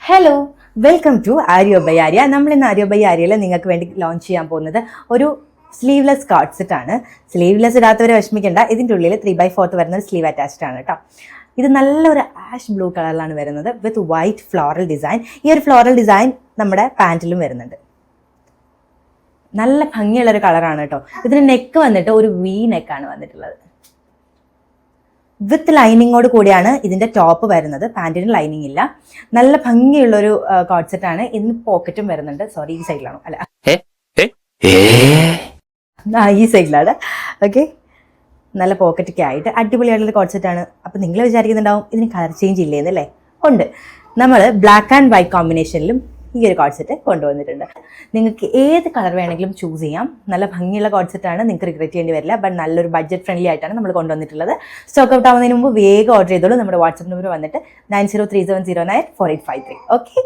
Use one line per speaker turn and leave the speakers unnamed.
Hello, welcome to Aryo by Arya. നമ്മളിന്ന് Aryo by ആര്യയിൽ നിങ്ങൾക്ക് വേണ്ടി ലോഞ്ച് ചെയ്യാൻ പോകുന്നത് ഒരു സ്ലീവ്ലെസ് കോട്ട് സെറ്റ് ആണ്. സ്ലീവ്ലെസ് ഇടാത്തവരെ വിഷമിക്കേണ്ട, ഇതിൻ്റെ ഉള്ളിൽ 3/4 വരുന്ന ഒരു സ്ലീവ് അറ്റാച്ച്ഡ് ആണ് കേട്ടോ. ഇത് നല്ലൊരു ആഷ് ബ്ലൂ കളറിലാണ് വരുന്നത് വിത്ത് വൈറ്റ് ഫ്ലോറൽ ഡിസൈൻ. ഈ ഒരു ഫ്ലോറൽ ഡിസൈൻ നമ്മുടെ പാൻറ്റിലും വരുന്നുണ്ട്. നല്ല ഭംഗിയുള്ളൊരു കളറാണ് കേട്ടോ. ഇതിന് നെക്ക് വന്നിട്ട് ഒരു വി നെക്കാണ് വന്നിട്ടുള്ളത്. വിത്ത് ലൈനിങ്ങോട് കൂടിയാണ് ഇതിൻ്റെ ടോപ്പ് വരുന്നത്. പാൻറ്റിന് ലൈനിങ് ഇല്ല. നല്ല ഭംഗിയുള്ളൊരു കോട്ട് സെറ്റ് ആണ്. ഇതിന് പോക്കറ്റും വരുന്നുണ്ട്. സോറി, ഈ സൈഡിലാണോ? അല്ല, ഈ സൈഡിലാണ്. ഓക്കെ, നല്ല പോക്കറ്റൊക്കെ ആയിട്ട് അടിപൊളിയായിട്ടുള്ള കോട്ട് സെറ്റ് ആണ്. അപ്പം നിങ്ങൾ വിചാരിക്കുന്നുണ്ടാവും ഇതിന് കളർ ചേഞ്ച് ഇല്ലേന്നല്ലേ? ഉണ്ട്. നമ്മൾ ബ്ലാക്ക് ആൻഡ് വൈറ്റ് കോമ്പിനേഷനിലും ഈ ഒരു കോട്ട് സെറ്റ് കൊണ്ടുവന്നിട്ടുണ്ട്. നിങ്ങൾക്ക് ഏത് കളർ വേണമെങ്കിലും ചൂസ് ചെയ്യാം. നല്ല ഭംഗിയുള്ള കോട്ട് സെറ്റാണ്. നിങ്ങൾക്ക് റിഗ്രറ്റ് ചെയ്യേണ്ടി വരില്ല. ബട്ട് നല്ലൊരു ബഡ്ജറ്റ് ഫ്രണ്ട്ലി ആയിട്ടാണ് നമ്മൾ കൊണ്ടുവന്നിട്ടുള്ളത്. സ്റ്റോക്ക് ഔട്ട് ആവുന്നതിന് മുമ്പ് വേഗം ഓർഡർ ചെയ്തോളൂ. നമ്മുടെ വാട്സ്ആപ്പ് നമ്പർ വന്നിട്ട് 9037094853. ഓക്കെ.